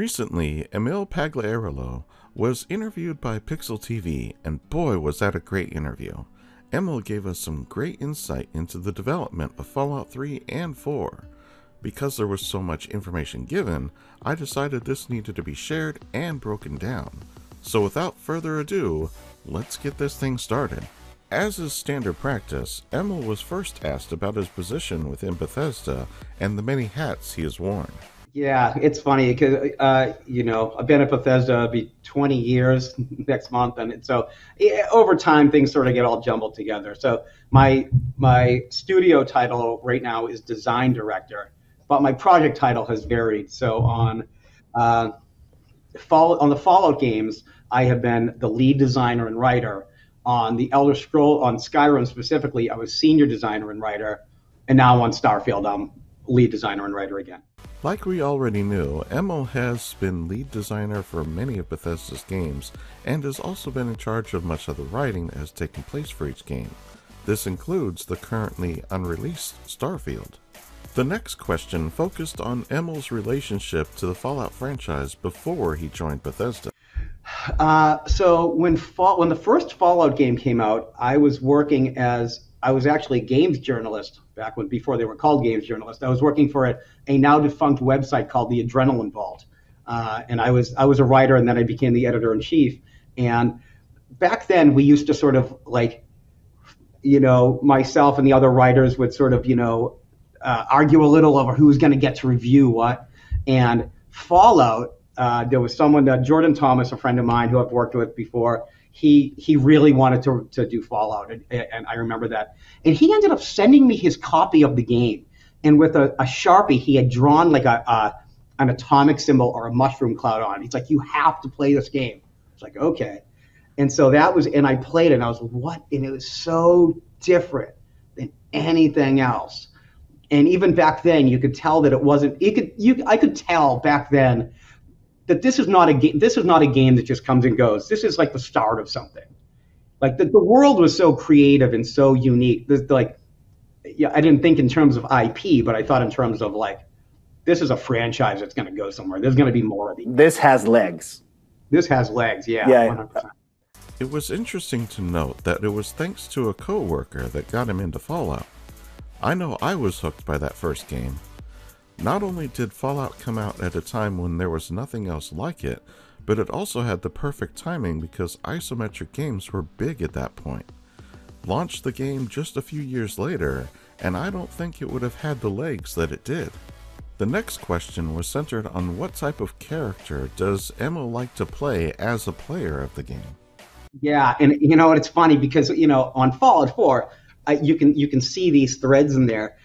Recently, Emil Pagliarulo was interviewed by Pixel TV, and boy was that a great interview. Emil gave us some great insight into the development of Fallout 3 and 4. Because there was so much information given, I decided this needed to be shared and broken down. So without further ado, let's get this thing started. As is standard practice, Emil was first asked about his position within Bethesda and the many hats he has worn. Yeah, it's funny because I've been at Bethesda, it'll be 20 years next month, and so over time things sort of get all jumbled together. So my studio title right now is design director, but my project title has varied. So on the Fallout games, I have been the lead designer and writer. On the Elder Scroll, on Skyrim specifically, I was senior designer and writer, and now on Starfield, I'm lead designer and writer again. Like we already knew, Emil has been lead designer for many of Bethesda's games, and has also been in charge of much of the writing that has taken place for each game. This includes the currently unreleased Starfield. The next question focused on Emil's relationship to the Fallout franchise before he joined Bethesda. So when the first Fallout game came out, I was actually a games journalist before they were called games journalists. I was working for a now defunct website called the Adrenaline Vault, and I was a writer, and then I became the editor in chief. And back then, we used to sort of myself and the other writers would sort of argue a little over who's going to get to review what. And Fallout, there was someone, Jordan Thomas, a friend of mine who I've worked with before. He really wanted to do Fallout, and I remember that. And he ended up sending me his copy of the game. And with a Sharpie, he had drawn like an atomic symbol or a mushroom cloud on it. He's like, "You have to play this game." It's like, okay. And so and I played it, and I was like, what? And it was so different than anything else. And even back then, you could tell that it wasn't. I could tell back then that this is not a game. This is not a game that just comes and goes. This is like the start of something. Like the world was so creative and so unique. I didn't think in terms of IP, but I thought in terms of this is a franchise that's going to go somewhere. There's going to be more of these. This has legs. This has legs. Yeah. 100%. It was interesting to note that it was thanks to a coworker that got him into Fallout. I know I was hooked by that first game. Not only did Fallout come out at a time when there was nothing else like it, but it also had the perfect timing because isometric games were big at that point. Launched the game just a few years later, and I don't think it would have had the legs that it did. The next question was centered on what type of character does Emil like to play as a player of the game? Yeah, and it's funny because on Fallout 4, you can see these threads in there.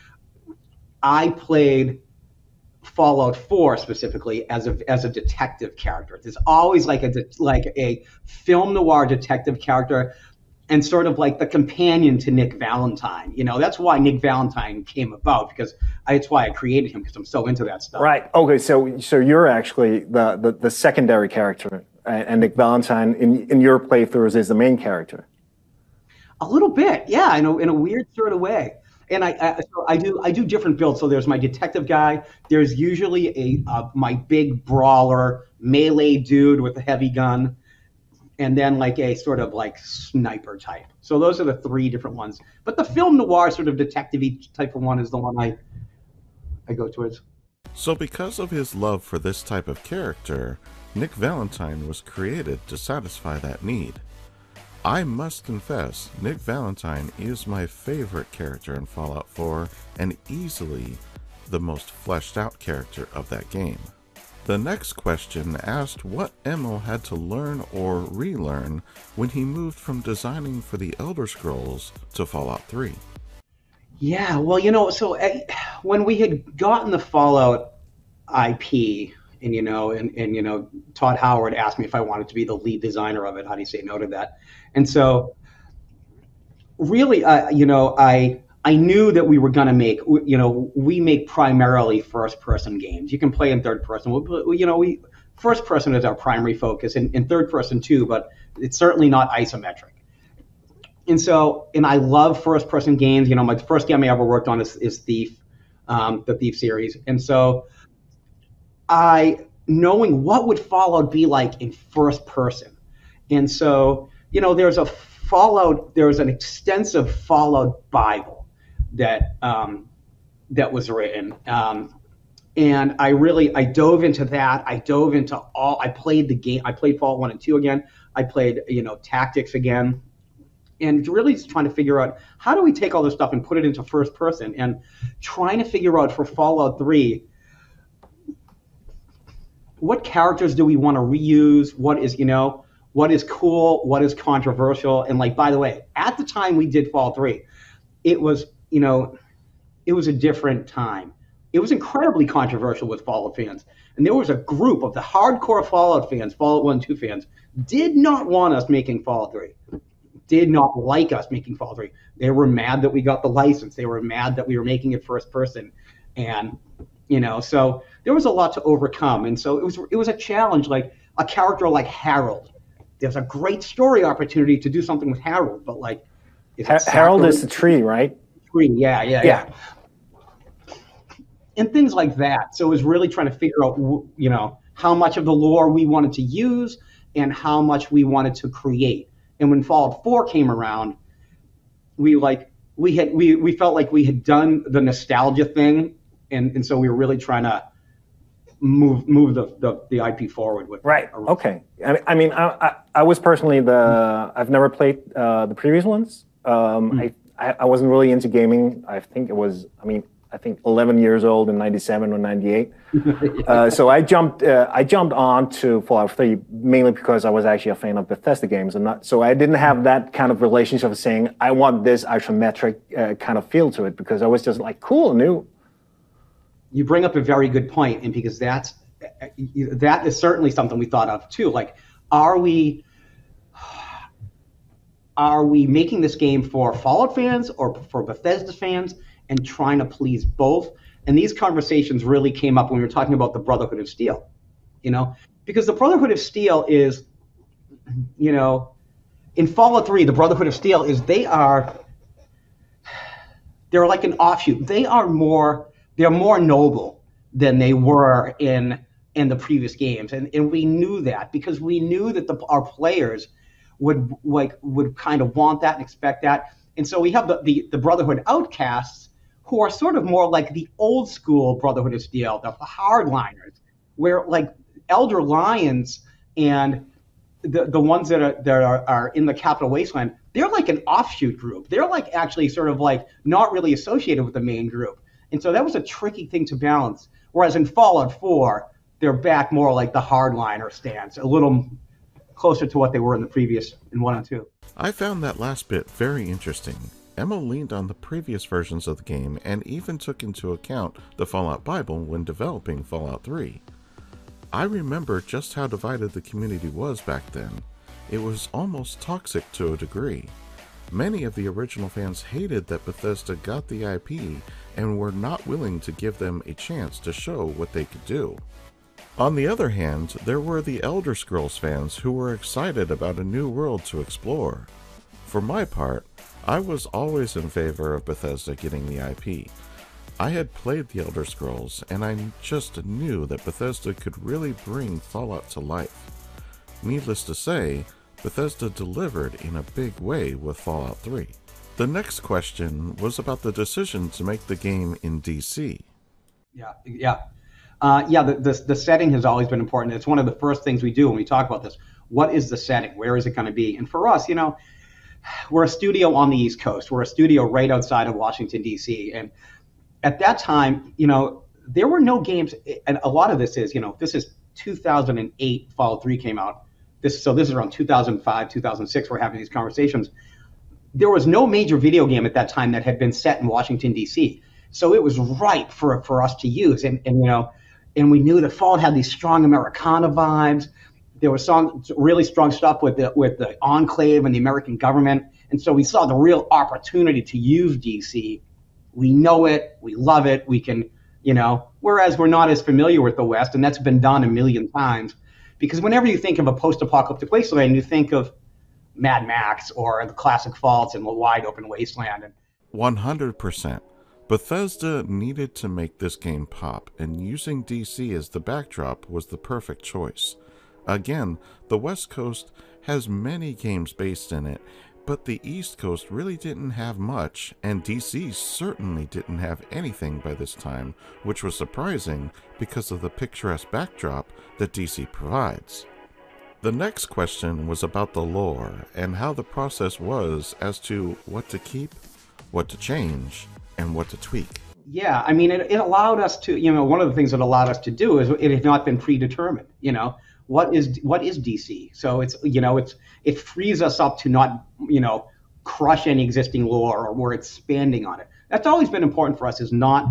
I played Fallout 4 specifically as a detective character. There's always like a film noir detective character, and sort of like the companion to Nick Valentine. That's why Nick Valentine came about, because it's why I created him, because I'm so into that stuff. Right. Okay. So you're actually the secondary character, and Nick Valentine in your playthroughs is the main character. A little bit, yeah, in a weird sort of way. And I do different builds. So there's my detective guy. There's usually my big brawler melee dude with a heavy gun, and then like a sort of like sniper type. So those are the three different ones. But the film noir sort of detective-y type of one is the one I go towards. So because of his love for this type of character, Nick Valentine was created to satisfy that need. I must confess, Nick Valentine is my favorite character in Fallout 4, and easily the most fleshed out character of that game. The next question asked what Emil had to learn or relearn when he moved from designing for the Elder Scrolls to Fallout 3. Yeah, well, so when we had gotten the Fallout IP, and Todd Howard asked me if I wanted to be the lead designer of it. How do you say no to that? And so, really, I knew that we were going to make, we make primarily first-person games. You can play in third person. First person is our primary focus, and third person too, but it's certainly not isometric. And I love first-person games. My first game I ever worked on is Thief, the Thief series. And so I knowing what would Fallout be like in first person. And so, there's an extensive Fallout Bible that that was written. And I dove into that. I played the game. I played Fallout 1 and 2 again. I played, Tactics again. And really just trying to figure out, how do we take all this stuff and put it into first person, and trying to figure out for Fallout 3, what characters do we want to reuse? What is cool? What is controversial? And like, by the way, at the time we did Fallout 3, it was, it was a different time. It was incredibly controversial with Fallout fans. And there was a group of the hardcore Fallout fans, Fallout 1 and 2 fans, did not want us making Fallout 3. Did not like us making Fallout 3. They were mad that we got the license. They were mad that we were making it first person. And, so there was a lot to overcome. And so it was a challenge, like a character like Harold. There's a great story opportunity to do something with Harold, but like, Harold is the tree, right? Tree, yeah. And things like that. So it was really trying to figure out, how much of the lore we wanted to use and how much we wanted to create. And when Fallout 4 came around, we felt like we had done the nostalgia thing, and so we were really trying to move the IP forward with. Right. Okay. I mean, I was personally I've never played the previous ones. I wasn't really into gaming. I think 11 years old in 97 or 98. So I jumped on to Fallout 3 mainly because I was actually a fan of Bethesda games, so I didn't have that kind of relationship of saying I want this isometric kind of feel to it, because I was just like, cool, new. You bring up a very good point, and because that is certainly something we thought of too. Like, are we making this game for Fallout fans or for Bethesda fans, and trying to please both? And these conversations really came up when we were talking about the Brotherhood of Steel, because the Brotherhood of Steel is, in Fallout 3, the Brotherhood of Steel is, they're like an offshoot. They're more noble than they were in the previous games. And we knew that, because we knew that our players would kind of want that and expect that. And so we have the Brotherhood Outcasts, who are sort of more like the old school Brotherhood of Steel, the hardliners, where like Elder Lions and the ones that are in the Capital Wasteland, they're like an offshoot group. They're like actually sort of like not really associated with the main group. And so that was a tricky thing to balance. Whereas in Fallout 4, they're back more like the hardliner stance, a little closer to what they were in the previous, in 1 and 2. I found that last bit very interesting. Emma leaned on the previous versions of the game and even took into account the Fallout Bible when developing Fallout 3. I remember just how divided the community was back then. It was almost toxic to a degree. Many of the original fans hated that Bethesda got the IP and were not willing to give them a chance to show what they could do. On the other hand, there were the Elder Scrolls fans who were excited about a new world to explore. For my part, I was always in favor of Bethesda getting the IP. I had played the Elder Scrolls, and I just knew that Bethesda could really bring Fallout to life. Needless to say, Bethesda delivered in a big way with Fallout 3. The next question was about the decision to make the game in DC. The setting has always been important. It's one of the first things we do when we talk about this. What is the setting? Where is it going to be? And for us, we're a studio on the East Coast. We're a studio right outside of Washington, D.C. And at that time, there were no games. And a lot of this is, this is 2008, Fallout 3 came out. This is around 2005, 2006, we're having these conversations. There was no major video game at that time that had been set in Washington, D.C. So it was ripe for us to use. And we knew that Fallout had these strong Americana vibes. There was really strong stuff with the Enclave and the American government. And so we saw the real opportunity to use DC. We know it. We love it. We can, whereas we're not as familiar with the West, and that's been done a million times. Because whenever you think of a post-apocalyptic wasteland, you think of Mad Max or the classic Fallout and the wide open wasteland. 100%. Bethesda needed to make this game pop, and using DC as the backdrop was the perfect choice. Again, the West Coast has many games based in it, but the East Coast really didn't have much, and DC certainly didn't have anything by this time, which was surprising because of the picturesque backdrop that DC provides. The next question was about the lore and how the process was as to what to keep, what to change, and what to tweak. Yeah, I mean, it allowed us to, one of the things it allowed us to do is it had not been predetermined. What is DC? So it frees us up to not, crush any existing lore, or we're expanding on it. That's always been important for us, is not,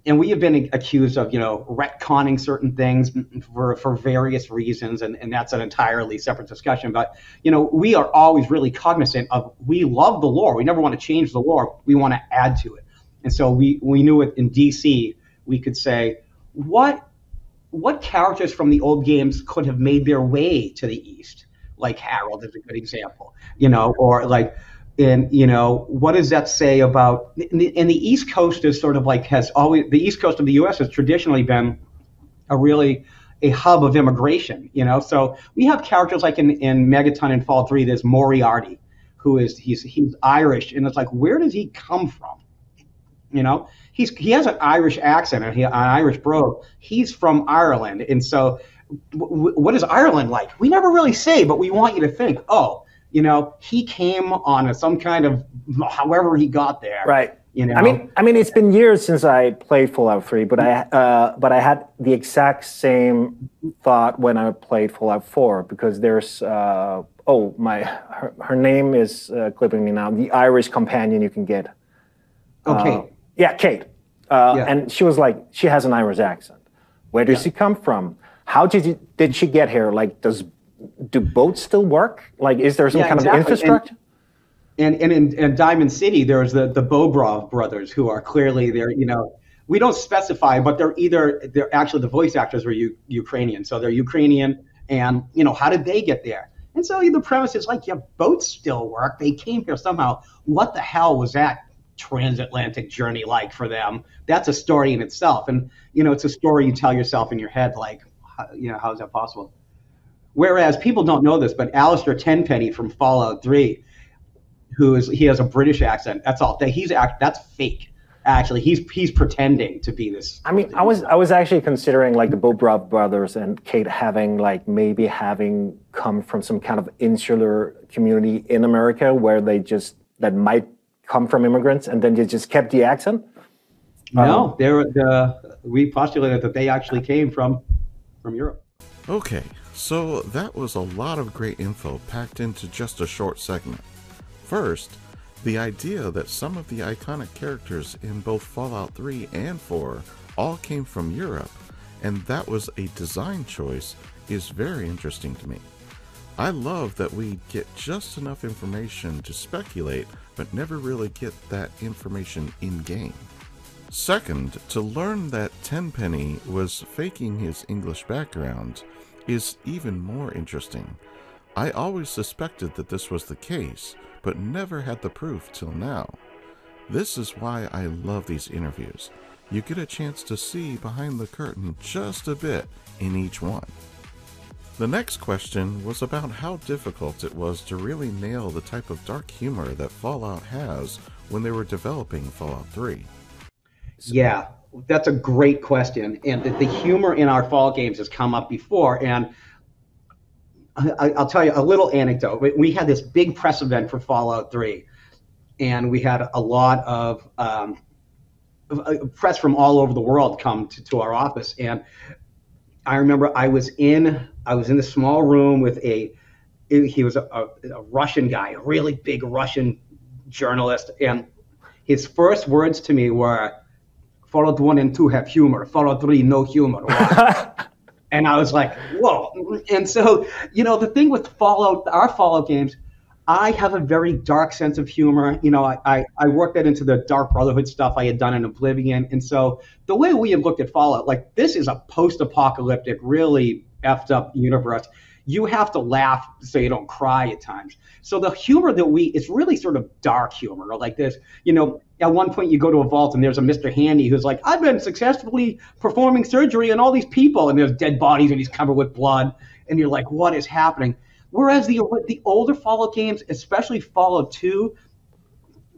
and we have been accused of, retconning certain things for various reasons, and that's an entirely separate discussion. But, we are always really cognizant of, we love the lore. We never want to change the lore. We want to add to it. And so we knew it in DC, we could say, what characters from the old games could have made their way to the East? Like Harold is a good example, or like, what does that say about, and the East Coast is sort of like, the East Coast of the U.S. has traditionally been a hub of immigration, so we have characters like in Megaton and Fallout 3, there's Moriarty, he's Irish, and it's like, where does he come from? He has an Irish accent, and an Irish brogue. He's from Ireland, and so what is Ireland like? We never really say, but we want you to think, he came on some kind of, however he got there. Right. I mean, it's been years since I played Fallout 3, but I had the exact same thought when I played Fallout 4, because there's her name is clipping me now. The Irish companion you can get. Okay. Yeah, Kate. And she was like, she has an Irish accent. Where does she come from? How did she get here? Like, do boats still work? Like, is there some kind of infrastructure? And in Diamond City, there's the Bobrov brothers, who are clearly there. We don't specify, but they're actually, the voice actors were Ukrainian, so they're Ukrainian. And how did they get there? And so the premise is like, boats still work. They came here somehow. What the hell was that transatlantic journey like for them? That's a story in itself, and it's a story you tell yourself in your head, like, how is that possible? Whereas people don't know this, but Alistair Tenpenny from Fallout 3, he has a British accent. That's all. That's fake. Actually, he's pretending to be this. I mean, I was actually considering like the Bobrov brothers and Kate having come from some kind of insular community in America where that might come from immigrants, and then you just kept the accent. No, we postulated that they actually came from Europe. Okay, so that was a lot of great info packed into just a short segment. First, the idea that some of the iconic characters in both Fallout 3 and 4 all came from Europe, and that was a design choice, is very interesting to me. I love that we get just enough information to speculate, but never really get that information in-game. Second, to learn that Tenpenny was faking his English background is even more interesting. I always suspected that this was the case, but never had the proof till now. This is why I love these interviews. You get a chance to see behind the curtain just a bit in each one. The next question was about how difficult it was to really nail the type of dark humor that Fallout has when they were developing Fallout 3. Yeah, that's a great question. And the humor in our Fallout games has come up before. And I'll tell you a little anecdote. We had this big press event for Fallout 3, and we had a lot of press from all over the world come to our office. And I remember I was in this small room with he was a Russian guy, a really big Russian journalist, and his first words to me were, Fallout 1 and 2 have humor, Fallout 3 no humor. And I was like, whoa. And so, the thing with our Fallout games, I have a very dark sense of humor. I worked that into the Dark Brotherhood stuff I had done in Oblivion. And so the way we had looked at Fallout, like, this is a post-apocalyptic, really effed up universe. you have to laugh so you don't cry at times. So the humor that it's really sort of dark humor, like this, at one point you go to a vault and there's a Mr. Handy who's like, I've been successfully performing surgery on all these people, and there's dead bodies and he's covered with blood, and you're like, what is happening? Whereas the older Fallout games, especially Fallout 2,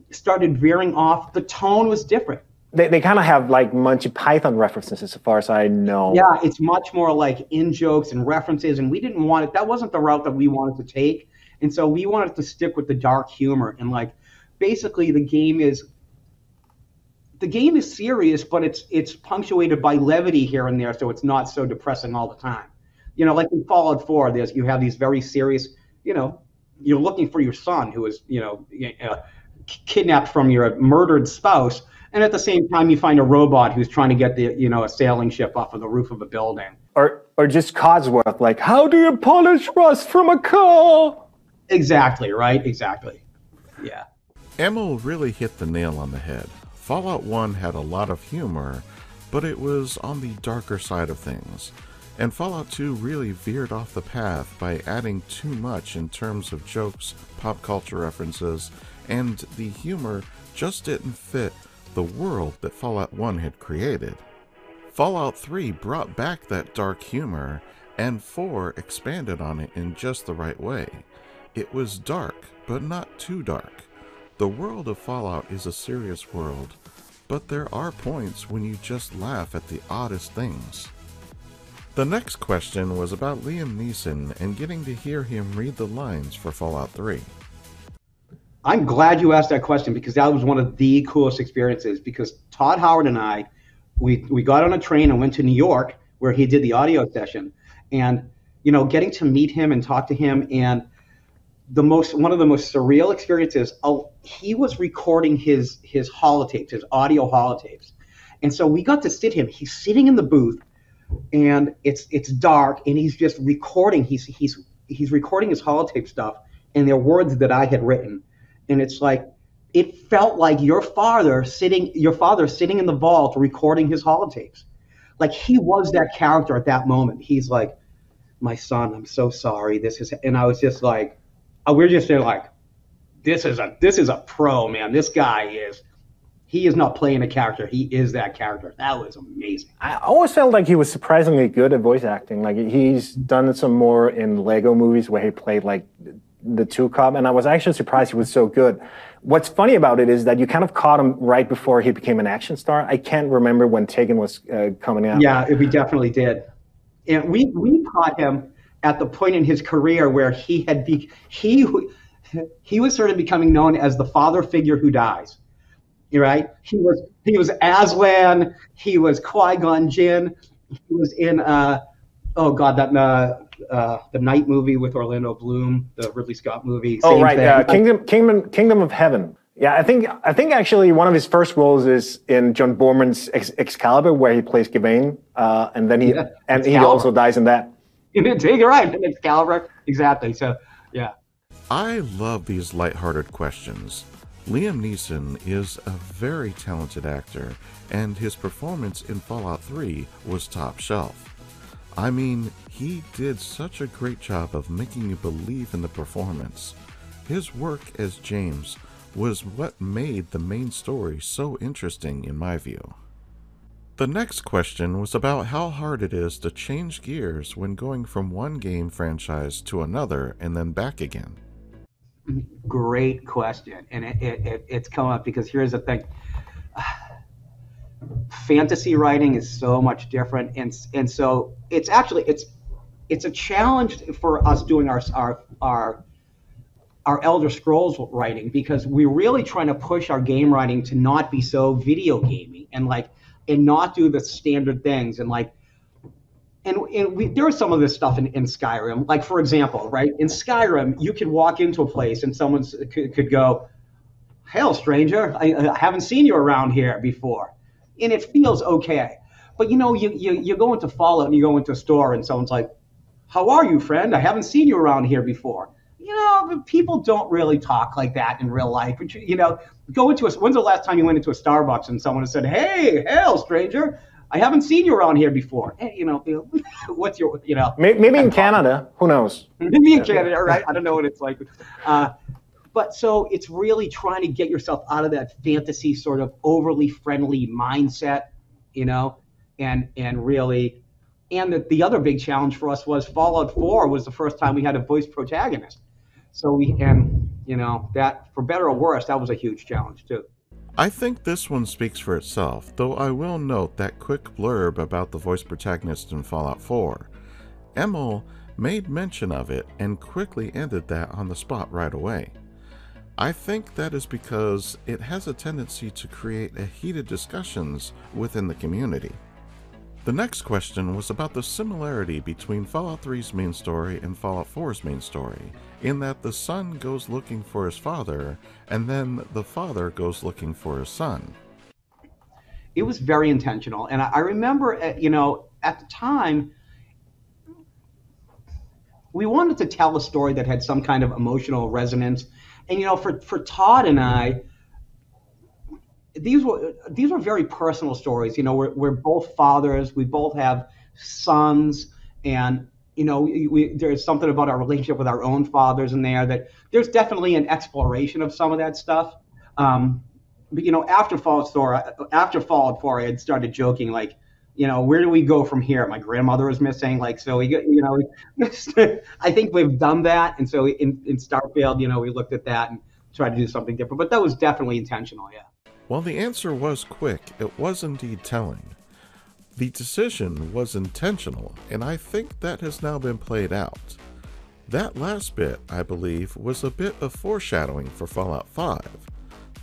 started veering off. The tone was different. They kind of have like Monty Python references, as far as I know. Yeah, it's much more like in-jokes and references, and we didn't want it. That wasn't the route that we wanted to take, and so we wanted to stick with the dark humor. And like, basically, the game is serious, but it's punctuated by levity here and there, so it's not so depressing all the time. Like in Fallout 4, you have these very serious. You're looking for your son who is kidnapped from your murdered spouse. And at the same time, you find a robot who's trying to get a sailing ship off of the roof of a building. Or just Codsworth, like, how do you polish rust from a car? Exactly, right? Exactly. Yeah. Emil really hit the nail on the head. Fallout 1 had a lot of humor, but it was on the darker side of things. And Fallout 2 really veered off the path by adding too much in terms of jokes, pop culture references, and the humor just didn't fit the world that Fallout 1 had created. Fallout 3 brought back that dark humor, and 4 expanded on it in just the right way. It was dark, but not too dark. The world of Fallout is a serious world, but there are points when you just laugh at the oddest things. The next question was about Liam Neeson and getting to hear him read the lines for Fallout 3. I'm glad you asked that question, because that was one of the coolest experiences, because Todd Howard and I, we got on a train and went to New York where he did the audio session, and getting to meet him and talk to him, and one of the most surreal experiences, he was recording his holotapes, his audio holotapes. And so we got to he's sitting in the booth, and it's dark, and he's just recording, he's recording his holotape stuff, and they're words that I had written. And it's like, it felt like your father sitting in the vault recording his holotapes. Like, he was that character at that moment. He's like, my son, I'm so sorry. And I was just like, we're just there like, this is a pro, man. This guy he is not playing a character. He is that character. That was amazing. I always felt like he was surprisingly good at voice acting. Like, he's done some more in Lego movies where he played like the two cop, and I was actually surprised he was so good. What's funny about it is that you kind of caught him right before he became an action star. I can't remember when Taken was coming out. Yeah, we definitely did. And we caught him at the point in his career where he was sort of becoming known as the father figure who dies. Right? He was Aslan, he was Qui-Gon Jinn, he was in the Night movie with Orlando Bloom, the Ridley Scott movie. Oh, right, Kingdom of Heaven. Yeah, I think actually one of his first roles is in John Borman's Excalibur, where he plays Gawain, and then he also dies in that. You're right, in Excalibur, exactly. So, yeah. I love these lighthearted questions. Liam Neeson is a very talented actor, and his performance in Fallout 3 was top shelf. I mean, he did such a great job of making you believe in the performance. His work as James was what made the main story so interesting in my view. The next question was about how hard it is to change gears when going from one game franchise to another and then back again. Great question, and it's come up because here's the thing. Fantasy writing is so much different, and so it's a challenge for us doing our Elder Scrolls writing, because we're really trying to push our game writing to not be so video gamey and not do the standard things there was some of this stuff in Skyrim. Like, for example, right, in Skyrim, you could walk into a place and someone could go, "Hail, stranger! I haven't seen you around here before," and it feels okay. But you go into Fallout and you go into a store and someone's like, "How are you, friend? I haven't seen you around here before." People don't really talk like that in real life. But when's the last time you went into a Starbucks and someone said, "Hey, hail, stranger! I haven't seen you around here before. Hey, what's your, Maybe in Canada, who knows? Maybe in Canada, right? I don't know what it's like. But so it's really trying to get yourself out of that fantasy sort of overly friendly mindset, and really, and the other big challenge for us was Fallout 4 was the first time we had a voice protagonist. So that, for better or worse, that was a huge challenge too. I think this one speaks for itself, though I will note that quick blurb about the voice protagonist in Fallout 4. Emil made mention of it and quickly ended that on the spot right away. I think that is because it has a tendency to create heated discussions within the community. The next question was about the similarity between Fallout 3's main story and Fallout 4's main story, in that the son goes looking for his father, and then the father goes looking for his son. It was very intentional, and I remember, at the time, we wanted to tell a story that had some kind of emotional resonance, and for Todd and I, these were very personal stories. We're both fathers, we both have sons, and there's something about our relationship with our own fathers in there that there's definitely an exploration of some of that stuff. But after Fallout 4, I had started joking, like, where do we go from here? My grandmother was missing, so we I think we've done that, and so in Starfield, we looked at that and tried to do something different. But that was definitely intentional, yeah. While the answer was quick, it was indeed telling. The decision was intentional, and I think that has now been played out. That last bit, I believe, was a bit of foreshadowing for Fallout 5.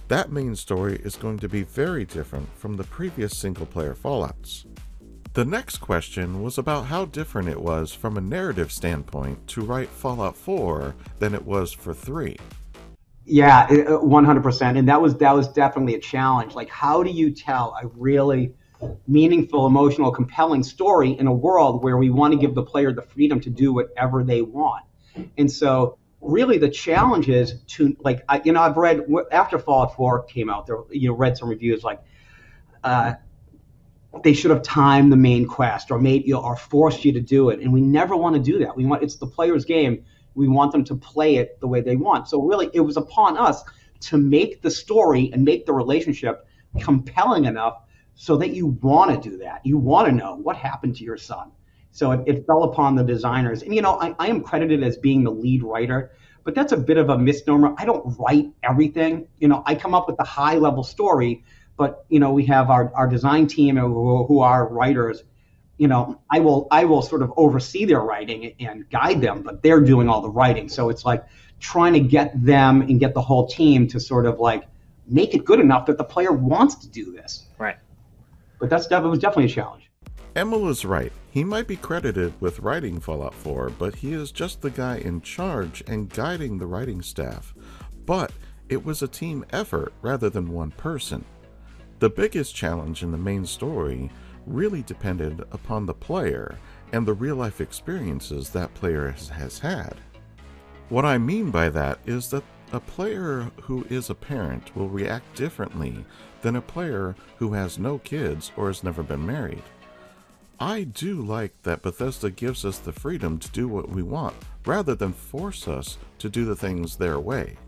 That main story is going to be very different from the previous single-player Fallouts. The next question was about how different it was from a narrative standpoint to write Fallout 4 than it was for 3. Yeah, 100%. And that was definitely a challenge. Like, how do you tell a really meaningful, emotional, compelling story in a world where we want to give the player the freedom to do whatever they want? And so really the challenge is to, like, I've read, after Fallout 4 came out, there, read some reviews like, they should have timed the main quest or made or forced you to do it. And we never want to do that. It's the player's game. We want them to play it the way they want. So really, it was upon us to make the story and make the relationship compelling enough so that you want to do that. You want to know what happened to your son. So it fell upon the designers. And, I am credited as being the lead writer, but that's a bit of a misnomer. I don't write everything. I come up with the high-level story, but, we have our design team who are writers. I will sort of oversee their writing and guide them, but they're doing all the writing. So it's like trying to get them and get the whole team to sort of like make it good enough that the player wants to do this. Right. But it was definitely a challenge. Emil is right. He might be credited with writing Fallout 4, but he is just the guy in charge and guiding the writing staff. But it was a team effort rather than one person. The biggest challenge in the main story really depended upon the player and the real-life experiences that player has had. What I mean by that is that a player who is a parent will react differently than a player who has no kids or has never been married. I do like that Bethesda gives us the freedom to do what we want, rather than force us to do the things their way.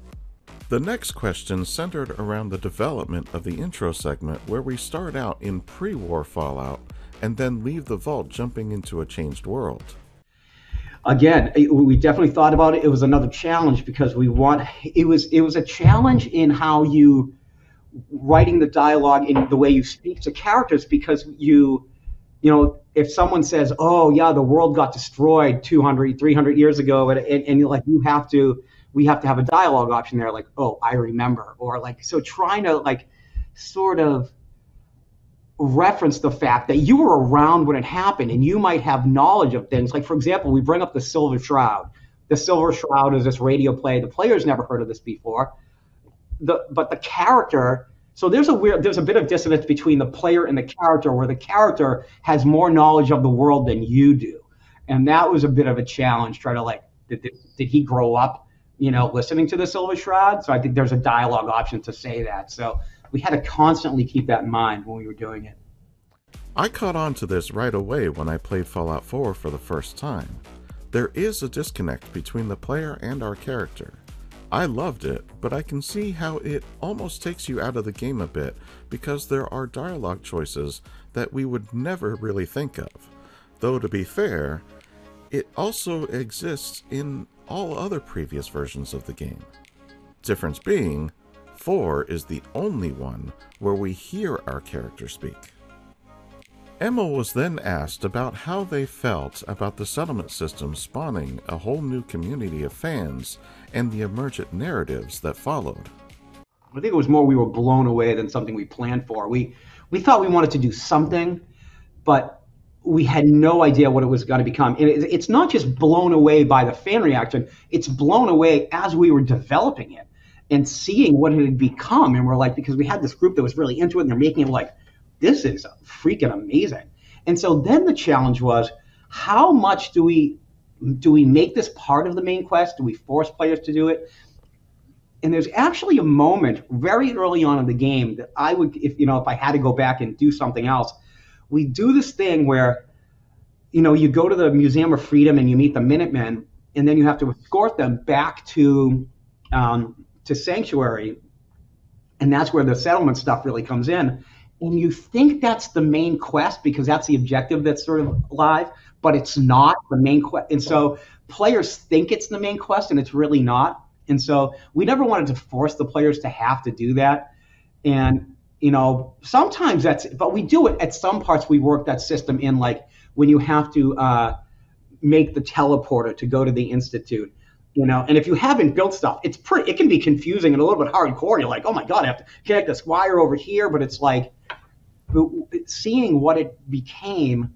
The next question centered around the development of the intro segment, where we start out in pre-war Fallout and then leave the vault jumping into a changed world. Again, we definitely thought about it. It was another challenge because it was a challenge in how you writing the dialogue in the way you speak to characters, because if someone says, oh yeah, the world got destroyed 200, 300 years ago, and you're like, we have to have a dialogue option there, like, oh, I remember, or like, so trying to like sort of reference the fact that you were around when it happened and you might have knowledge of things. Like, for example, we bring up the Silver Shroud. The Silver Shroud is this radio play. The player's never heard of this before. But the character, so there's a bit of dissonance between the player and the character, where the character has more knowledge of the world than you do. And that was a bit of a challenge, try to like, did he grow up listening to the Silver Shroud? So I think there's a dialogue option to say that. So we had to constantly keep that in mind when we were doing it. I caught on to this right away when I played Fallout 4 for the first time. There is a disconnect between the player and our character. I loved it, but I can see how it almost takes you out of the game a bit because there are dialogue choices that we would never really think of. Though to be fair, it also exists in all other previous versions of the game. Difference being, 4 is the only one where we hear our character speak. Emil was then asked about how they felt about the settlement system spawning a whole new community of fans and the emergent narratives that followed. I think it was more we were blown away than something we planned for. We thought we wanted to do something, but we had no idea what it was going to become. And it's not just blown away by the fan reaction, it's blown away as we were developing it and seeing what it had become. And we're like, because we had this group that was really into it and they're making it like, this is freaking amazing. And so then the challenge was, how much do we make this part of the main quest? Do we force players to do it? And there's actually a moment very early on in the game that I would, if I had to go back and do something else, we do this thing where, you go to the Museum of Freedom and you meet the Minutemen, and then you have to escort them back to Sanctuary, and that's where the settlement stuff really comes in. And you think that's the main quest because that's the objective that's sort of live, but it's not the main quest. And so players think it's the main quest, and it's really not. And so we never wanted to force the players to have to do that. And, sometimes but we do it at some parts. We work that system in, like when you have to make the teleporter to go to the Institute, and if you haven't built stuff, it can be confusing and a little bit hardcore. You're like, oh my God, I have to connect this wire over here. But it's like seeing what it became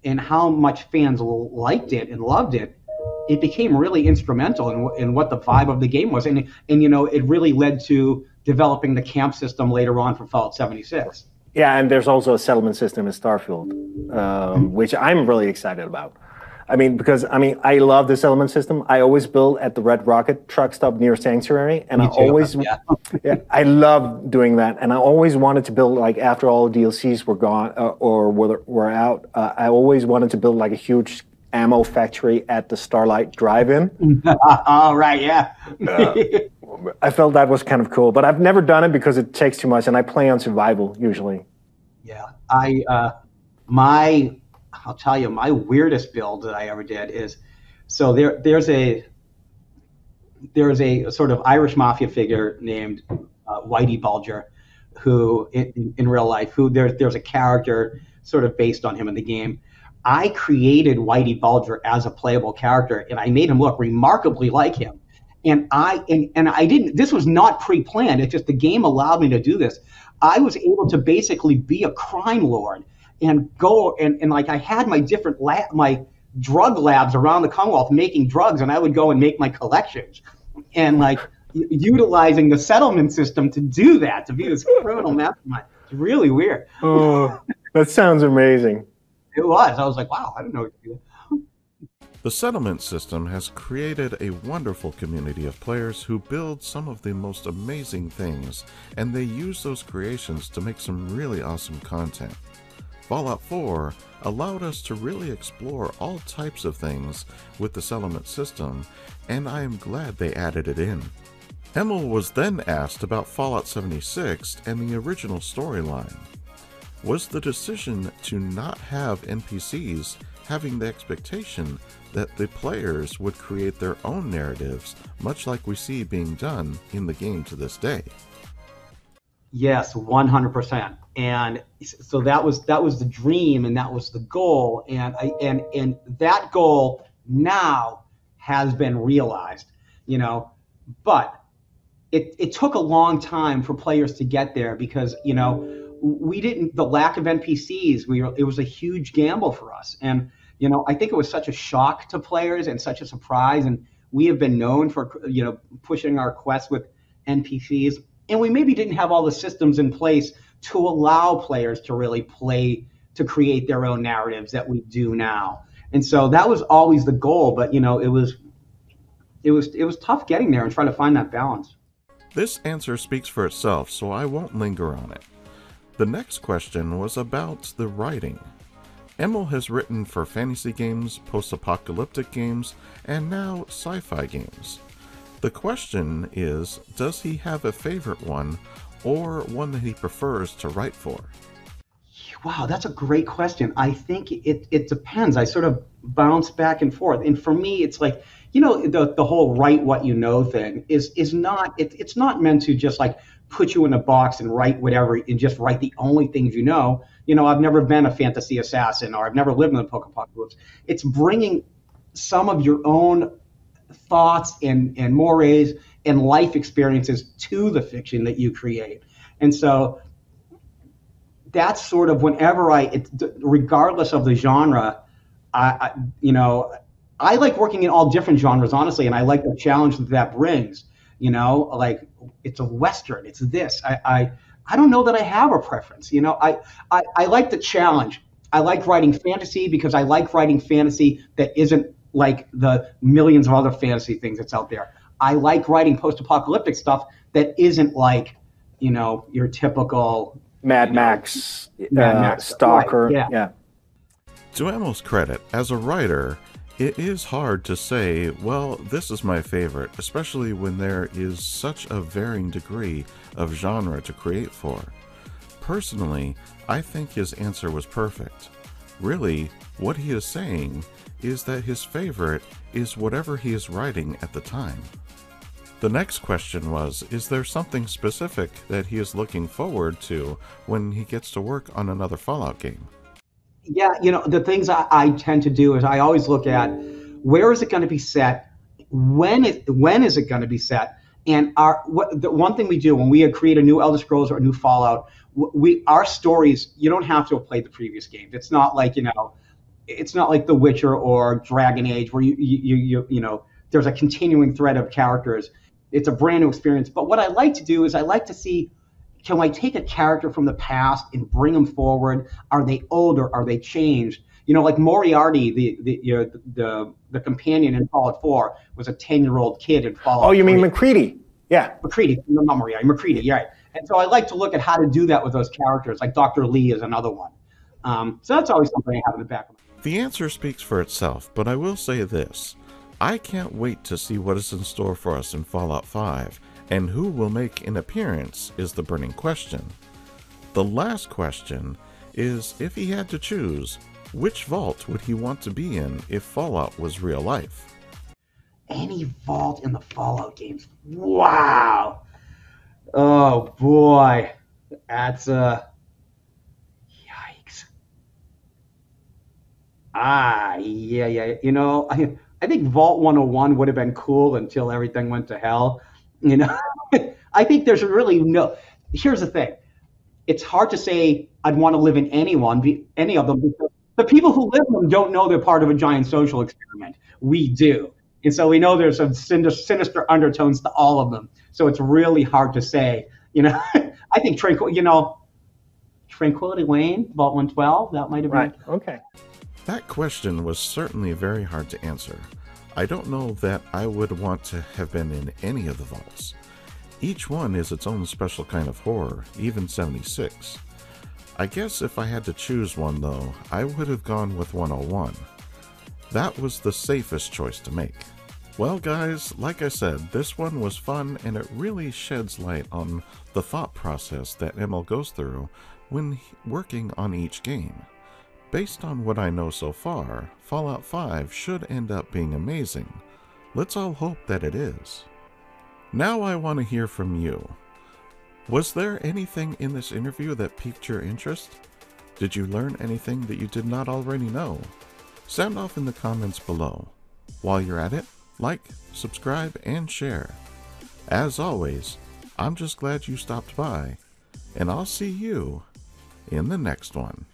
and how much fans liked it and loved it, it became really instrumental in what the vibe of the game was. And it really led to developing the camp system later on for Fallout 76. Yeah, and there's also a settlement system in Starfield, which I'm really excited about. Because I love the settlement system. I always build at the Red Rocket truck stop near Sanctuary, and I love doing that. And I always wanted to build, like, after all DLCs were gone or were out, I always wanted to build like a huge ammo factory at the Starlight Drive-In. Oh, right, yeah. I felt that was kind of cool, but I've never done it because it takes too much, and I play on survival usually. Yeah, I'll tell you, my weirdest build that I ever did is, so there's a sort of Irish mafia figure named Whitey Bulger, who in real life, there's a character sort of based on him in the game. I created Whitey Bulger as a playable character, and I made him look remarkably like him. And I didn't. This was not pre-planned. It's just the game allowed me to do this. I was able to basically be a crime lord and go and like I had my different my drug labs around the Commonwealth making drugs, and I would go and make my collections and like utilizing the settlement system to do that, to be this criminal mastermind. It's really weird. Oh, that sounds amazing. It was. I was like, wow, I didn't know we could do that. The settlement system has created a wonderful community of players who build some of the most amazing things, and they use those creations to make some really awesome content. Fallout 4 allowed us to really explore all types of things with the settlement system, and I am glad they added it in. Emil was then asked about Fallout 76 and the original storyline. Was the decision to not have NPCs having the expectation that the players would create their own narratives, much like we see being done in the game to this day? Yes, 100%. And so that was the dream, and that was the goal, and that goal now has been realized, but it took a long time for players to get there because the lack of NPCs, it was a huge gamble for us, and I think it was such a shock to players and such a surprise, and we have been known for pushing our quests with NPCs. And we maybe didn't have all the systems in place to allow players to really to create their own narratives that we do now. And so that was always the goal, but it was tough getting there and trying to find that balance. This answer speaks for itself, so I won't linger on it. The next question was about the writing. Emil has written for fantasy games, post-apocalyptic games, and now sci-fi games. The question is, does he have a favorite one, or one that he prefers to write for? Wow, that's a great question. I think it depends. I sort of bounce back and forth. And for me, it's like, the whole write what you know thing is not, it's not meant to just like put you in a box and write whatever and just write the only things you know. I've never been a fantasy assassin, or I've never lived in the post-apocalypse. It's bringing some of your own thoughts and mores and life experiences to the fiction that you create. And so that's sort of whenever regardless of the genre, I like working in all different genres, honestly, and I like the challenge that brings. Like it's a Western, it's this. I don't know that I have a preference. I like the challenge. I like writing fantasy because I like writing fantasy that isn't like the millions of other fantasy things that's out there. I like writing post-apocalyptic stuff that isn't like, your typical Mad Max, Stalker. Right, yeah. To Emil's credit, as a writer, it is hard to say, well, this is my favorite, especially when there is such a varying degree of genre to create for. Personally, I think his answer was perfect. Really, what he is saying is that his favorite is whatever he is writing at the time. The next question was, is there something specific that he is looking forward to when he gets to work on another Fallout game? Yeah, the things I tend to do is I always look at where is it going to be set, when is it going to be set, and the one thing we do when we create a new Elder Scrolls or a new Fallout, our stories, you don't have to have played the previous games. It's not like it's not like The Witcher or Dragon Age where you there's a continuing thread of characters. It's a brand new experience. But what I like to do is I like to see, can I take a character from the past and bring them forward? Are they older? Are they changed? Like Moriarty, the companion in Fallout 4, was a 10-year-old kid in Fallout 3. Oh, you mean McCready? Yeah. McCready, not Moriarty, McCready, yeah. Right. And so I like to look at how to do that with those characters, like Dr. Lee is another one. So that's always something I have in the back of my mind. The answer speaks for itself, but I will say this. I can't wait to see what is in store for us in Fallout 5, and who will make an appearance is the burning question. The last question is, if he had to choose, which vault would he want to be in if Fallout was real life? Any vault in the Fallout games. Wow. Oh boy. That's yikes. Yeah. I think Vault 101 would have been cool until everything went to hell. I think there's really here's the thing. It's hard to say I'd want to live in any of them, because the people who live in them don't know they're part of a giant social experiment. We do. And so we know there's some sinister undertones to all of them. So it's really hard to say. I think Tranquility Lane, Vault 112, that might have been. Right, okay. That question was certainly very hard to answer. I don't know that I would want to have been in any of the vaults. Each one is its own special kind of horror, even 76. I guess if I had to choose one, though, I would have gone with 101. That was the safest choice to make. Well, guys, like I said, this one was fun, and it really sheds light on the thought process that Emil goes through when working on each game. Based on what I know so far, Fallout 5 should end up being amazing. Let's all hope that it is. Now I want to hear from you. Was there anything in this interview that piqued your interest? Did you learn anything that you did not already know? Sound off in the comments below. While you're at it, like, subscribe, and share. As always, I'm just glad you stopped by, and I'll see you in the next one.